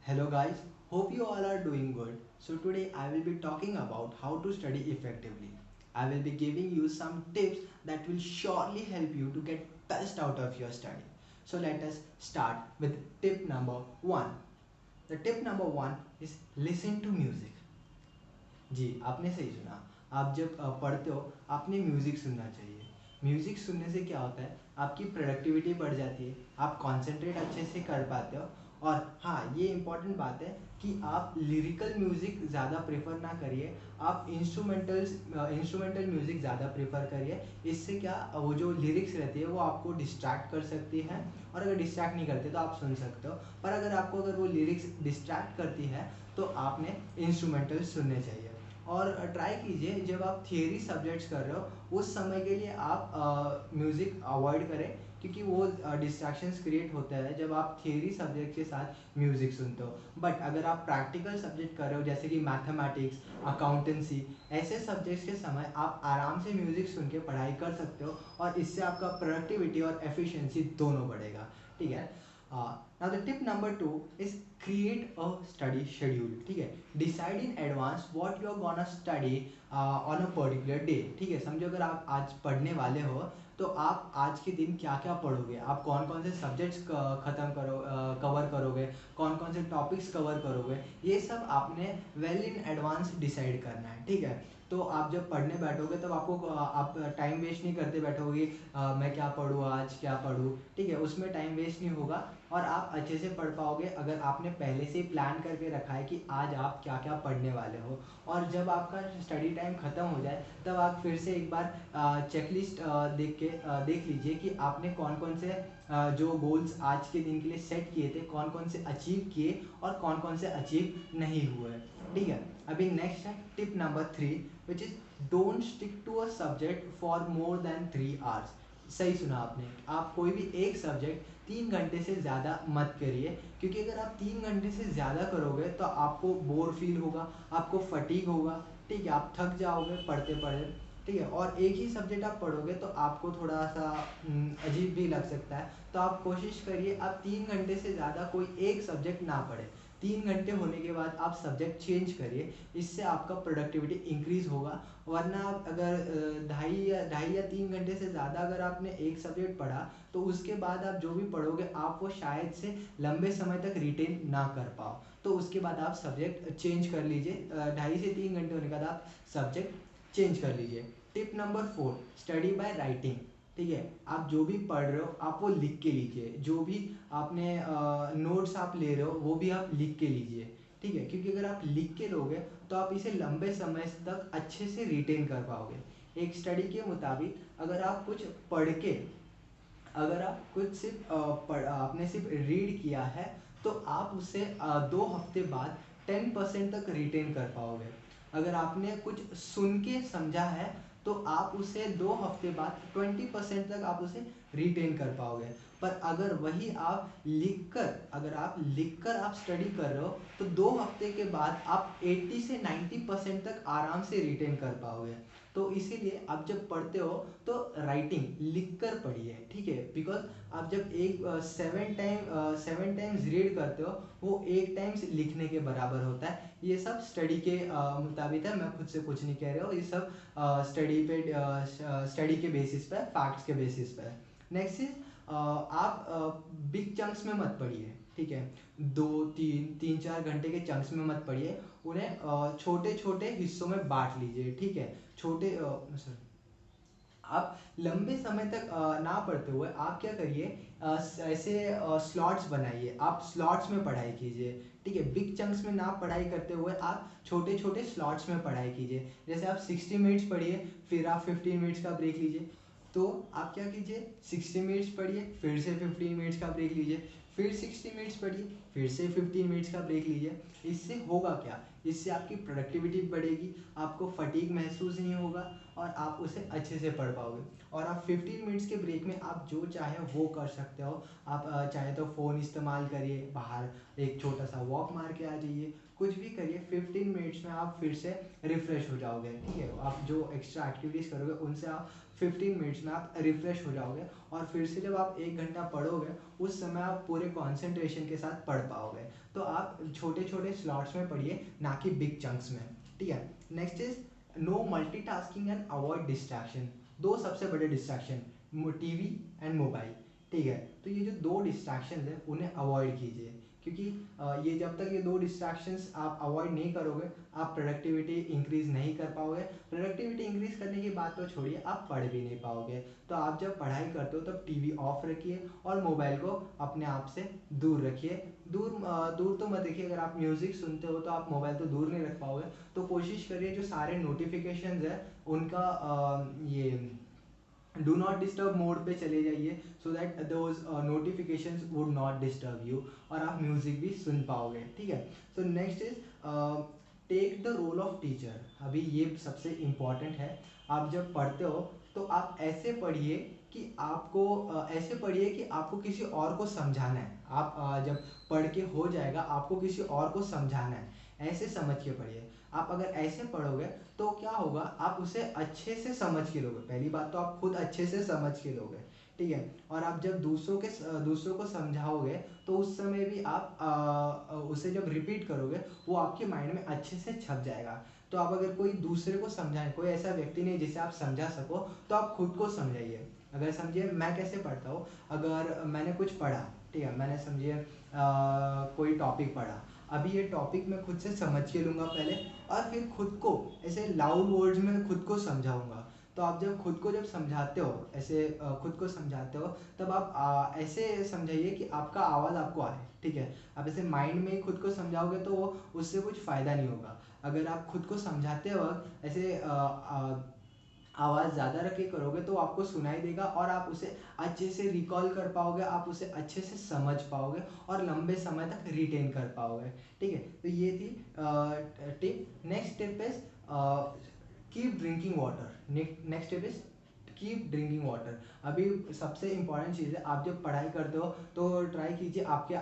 Hello guys, hope you all are doing good. So today I will be talking about how to study effectively. I will be giving you some tips that will surely help you to get best out of your study. So let us start with tip number 1. The tip number 1 is listen to music. जी आपने सही सुना। आप जब पढ़ते हो आपने music सुनना चाहिए। म्यूज़िक सुनने से क्या होता है, आपकी प्रोडक्टिविटी बढ़ जाती है, आप कॉन्सेंट्रेट अच्छे से कर पाते हो। और हाँ, ये इम्पॉर्टेंट बात है कि आप लिरिकल म्यूज़िक ज़्यादा प्रेफर ना करिए, आप इंस्ट्रूमेंटल म्यूज़िक ज़्यादा प्रेफर करिए। इससे क्या, वो जो लिरिक्स रहती है वो आपको डिस्ट्रैक्ट कर सकती है, और अगर डिस्ट्रैक्ट नहीं करते तो आप सुन सकते हो। पर अगर वो लिरिक्स डिस्ट्रैक्ट करती है तो आपने इंस्ट्रूमेंटल सुनने चाहिए। और ट्राई कीजिए, जब आप थियरी सब्जेक्ट्स कर रहे हो उस समय के लिए आप म्यूज़िक अवॉइड करें, क्योंकि वो डिस्ट्रैक्शंस क्रिएट होता है जब आप थियरी सब्जेक्ट के साथ म्यूज़िक सुनते हो। बट अगर आप प्रैक्टिकल सब्जेक्ट कर रहे हो जैसे कि मैथमेटिक्स, अकाउंटेंसी, ऐसे सब्जेक्ट्स के समय आप आराम से म्यूज़िक सुन के पढ़ाई कर सकते हो, और इससे आपका प्रोडक्टिविटी और एफिशिएंसी दोनों बढ़ेगा। ठीक है। Now the tip number 2 is create a study schedule. ठीक है, decide in advance what you are gonna study on a particular day. ठीक है, समझो अगर आप आज पढ़ने वाले हो तो आप आज के दिन क्या क्या पढ़ोगे, आप कौन कौन से सब्जेक्ट्स कवर करोगे, कौन कौन से टॉपिक्स कवर करोगे, ये सब आपने वेल इन एडवांस डिसाइड करना है। ठीक है, तो आप जब पढ़ने बैठोगे तब आप टाइम वेस्ट नहीं करते बैठोगे, मैं क्या पढूँ आज, क्या पढूँ। ठीक है, उसमें टाइम वेस्ट नहीं होगा और आप अच्छे से पढ़ पाओगे अगर आपने पहले से ही प्लान करके रखा है कि आज आप क्या क्या पढ़ने वाले हो। और जब आपका स्टडी टाइम ख़त्म हो जाए तब आप फिर से एक बार चेकलिस्ट देख लीजिए कि आपने कौन कौन से जो गोल्स आज के दिन के लिए सेट किए थे, कौन कौन से अचीव किए और कौन कौन से अचीव नहीं हुए। ठीक है, अभी नेक्स्ट है tip number 3, which is don't stick to a subject for more than 3 hours. सही सुना आपने, आप कोई भी एक सब्जेक्ट 3 घंटे से ज़्यादा मत करिए, क्योंकि अगर आप 3 घंटे से ज़्यादा करोगे तो आपको बोर फील होगा, आपको फटीग होगा। ठीक है, आप थक जाओगे पढ़ते पढ़ते। ठीक है, और एक ही सब्जेक्ट आप पढ़ोगे तो आपको थोड़ा सा अजीब भी लग सकता है। तो आप कोशिश करिए आप 3 घंटे से ज़्यादा कोई एक सब्जेक्ट ना पढ़े। 3 घंटे होने के बाद आप सब्जेक्ट चेंज करिए, इससे आपका प्रोडक्टिविटी इंक्रीज होगा। वरना आप अगर 2.5 या 3 घंटे से ज़्यादा अगर आपने एक सब्जेक्ट पढ़ा तो उसके बाद आप जो भी पढ़ोगे आप वो शायद से लंबे समय तक रिटेन ना कर पाओ। तो उसके बाद आप सब्जेक्ट चेंज कर लीजिए, 2.5 से 3 घंटे होने के बाद आप सब्जेक्ट चेंज कर लीजिए। Tip number 4, study by writing. ठीक है, आप जो भी पढ़ रहे हो आप वो लिख के लीजिए, जो भी आपने नोट्स आप ले रहे हो वो भी आप लिख के लीजिए। ठीक है, क्योंकि अगर आप लिख के लोगे तो आप इसे लंबे समय तक अच्छे से रिटेन कर पाओगे। एक स्टडी के मुताबिक अगर आप कुछ सिर्फ आपने सिर्फ रीड किया है तो आप उसे 2 हफ्ते बाद 10% तक रिटेन कर पाओगे। अगर आपने कुछ सुन के समझा है तो आप उसे 2 हफ्ते बाद 20% तक आप उसे रिटेन कर पाओगे। पर अगर आप लिखकर आप स्टडी कर रहे हो तो 2 हफ्ते के बाद आप 80 से 90% तक आराम से रिटेन कर पाओगे। तो इसीलिए आप जब पढ़ते हो तो राइटिंग लिख कर पढ़िए। ठीक है, बिकॉज आप जब एक 7 टाइम्स रीड करते हो वो 1 टाइम्स लिखने के बराबर होता है। ये सब स्टडी के मुताबिक है, मैं खुद से कुछ नहीं कह रहा हूँ, ये सब स्टडी के बेसिस पे, फैक्ट्स के बेसिस पे। नेक्स्ट इज, आप बिग चंक्स में मत पढ़िए। ठीक है, 2 3 3 4 घंटे के चंक्स में मत पढ़िए, उन्हें छोटे छोटे हिस्सों में बांट लीजिए। ठीक है, छोटे sorry, आप लंबे समय तक ना पढ़ते हुए आप क्या करिए, ऐसे स्लॉट्स बनाइए, आप स्लॉट्स में पढ़ाई कीजिए। ठीक है, बिग चंक्स में ना पढ़ाई करते हुए आप छोटे छोटे स्लॉट्स में पढ़ाई कीजिए। जैसे आप 60 मिनट्स पढ़िए, फिर आप 15 मिनट्स का ब्रेक लीजिए। तो आप क्या कीजिए, 60 मिनट्स पढ़िए, फिर से 15 मिनट्स का ब्रेक लीजिए, फिर 60 मिनट्स पढ़िए, फिर से 15 मिनट्स का ब्रेक लीजिए। इससे होगा क्या, इससे आपकी प्रोडक्टिविटी बढ़ेगी, आपको फटीग महसूस नहीं होगा और आप उसे अच्छे से पढ़ पाओगे। और आप 15 मिनट्स के ब्रेक में आप जो चाहे वो कर सकते हो। आप चाहे तो फ़ोन इस्तेमाल करिए, बाहर एक छोटा सा वॉक मार के आ जाइए, कुछ भी करिए। 15 मिनट्स में आप फिर से रिफ़्रेश हो जाओगे। ठीक है, आप जो एक्स्ट्रा एक्टिविटीज़ करोगे उनसे आप 15 मिनट्स में आप रिफ़्रेश हो जाओगे और फिर से जब आप 1 घंटा पढ़ोगे उस समय आप पूरे कॉन्सेंट्रेशन के साथ पढ़ पाओगे। तो आप छोटे छोटे स्लॉट्स में पढ़िए, ना कि बिग चंक्स में, ठीक है। Next is no multitasking and avoid distraction. दो सबसे बड़े डिस्ट्रैक्शन, टीवी एंड मोबाइल, ठीक है। तो ये जो दो डिस्ट्रैक्शन है उन्हें अवॉइड कीजिए, क्योंकि ये जब तक ये दो डिस्ट्रैक्शंस आप अवॉइड नहीं करोगे आप प्रोडक्टिविटी इंक्रीज नहीं कर पाओगे। प्रोडक्टिविटी इंक्रीज करने की बात तो छोड़िए, आप पढ़ भी नहीं पाओगे। तो आप जब पढ़ाई करते हो तब टीवी ऑफ रखिए और मोबाइल को अपने आप से दूर रखिए। दूर तो मत रखिए, अगर आप म्यूजिक सुनते हो तो आप मोबाइल तो दूर नहीं रख पाओगे। तो कोशिश करिए जो सारे नोटिफिकेशंस है उनका ये डू नॉट डिस्टर्ब मोड पे चले जाइए, so that those notifications would not disturb you और आप म्यूजिक भी सुन पाओगे, ठीक है। So next is take the role of teacher. अभी ये सबसे इम्पॉर्टेंट है। आप जब पढ़ते हो तो आप ऐसे पढ़िए कि आपको ऐसे पढ़िए कि आपको किसी और को समझाना है। आप जब पढ़ के हो जाएगा आपको किसी और को समझाना है, ऐसे समझ के पढ़िए। आप अगर ऐसे पढ़ोगे तो क्या होगा, आप उसे अच्छे से समझ के लोगे। पहली बात तो आप खुद अच्छे से समझ के लोगे, ठीक है। और आप जब दूसरों को समझाओगे तो उस समय भी आप उसे जब रिपीट करोगे वो आपके माइंड में अच्छे से छप जाएगा। तो आप अगर कोई दूसरे को समझाएं, कोई ऐसा व्यक्ति नहीं जिसे आप समझा सको, तो आप खुद को समझाइए। अगर समझिए मैं कैसे पढ़ता हूँ, अगर मैंने कुछ पढ़ा, ठीक है, मैंने समझिए कोई टॉपिक पढ़ा, अभी ये टॉपिक मैं खुद से समझ के लूँगा पहले और फिर खुद को ऐसे लाउड वर्ड्स में खुद को समझाऊंगा। तो आप जब खुद को जब समझाते हो ऐसे खुद को समझाते हो तब आप ऐसे समझाइए कि आपका आवाज़ आपको आए, ठीक है। आप ऐसे माइंड में ही खुद को समझाओगे तो वो उससे कुछ फ़ायदा नहीं होगा। अगर आप खुद को समझाते वक्त ऐसे आवाज़ ज़्यादा रख के करोगे तो आपको सुनाई देगा और आप उसे अच्छे से रिकॉल कर पाओगे, आप उसे अच्छे से समझ पाओगे और लंबे समय तक रिटेन कर पाओगे, ठीक है। तो ये थी tip. Next tip is keep drinking water. Next tip is keep drinking water. अभी सबसे इंपॉर्टेंट चीज़ है, आप जब पढ़ाई करते हो तो ट्राई कीजिए आपके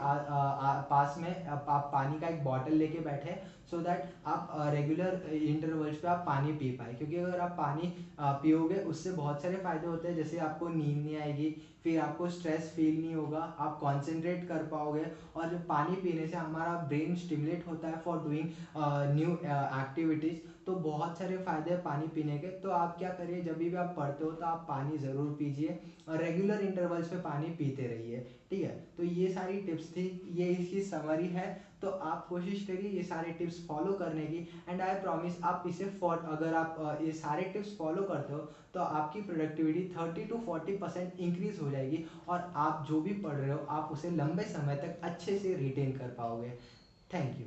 पास में आप पानी का एक बॉटल लेके बैठे, सो दैट आप रेगुलर इंटरवल्स पे आप पानी पी पाए। क्योंकि अगर आप पानी पियोगे उससे बहुत सारे फायदे होते हैं, जैसे आपको नींद नहीं आएगी, फिर आपको स्ट्रेस फील नहीं होगा, आप कॉन्सेंट्रेट कर पाओगे। और जब पानी पीने से हमारा ब्रेन स्टिमुलेट होता है फॉर डूइंग न्यू एक्टिविटीज़। तो बहुत सारे फायदे हैं पानी पीने के। तो आप क्या करिए, जब भी आप पढ़ते हो तो आप पानी ज़रूर पीजिए और रेगुलर इंटरवल्स पे पानी पीते रहिए, ठीक है। तो ये सारी टिप्स थी, ये इसकी समरी है। तो आप कोशिश करिए ये सारे टिप्स फॉलो करने की, एंड आई प्रॉमिस आप इसे अगर आप ये सारे टिप्स फॉलो करते हो तो आपकी प्रोडक्टिविटी 30 to 40% इंक्रीज हो जाएगी और आप जो भी पढ़ रहे हो आप उसे लंबे समय तक अच्छे से रिटेन कर पाओगे। Thank you.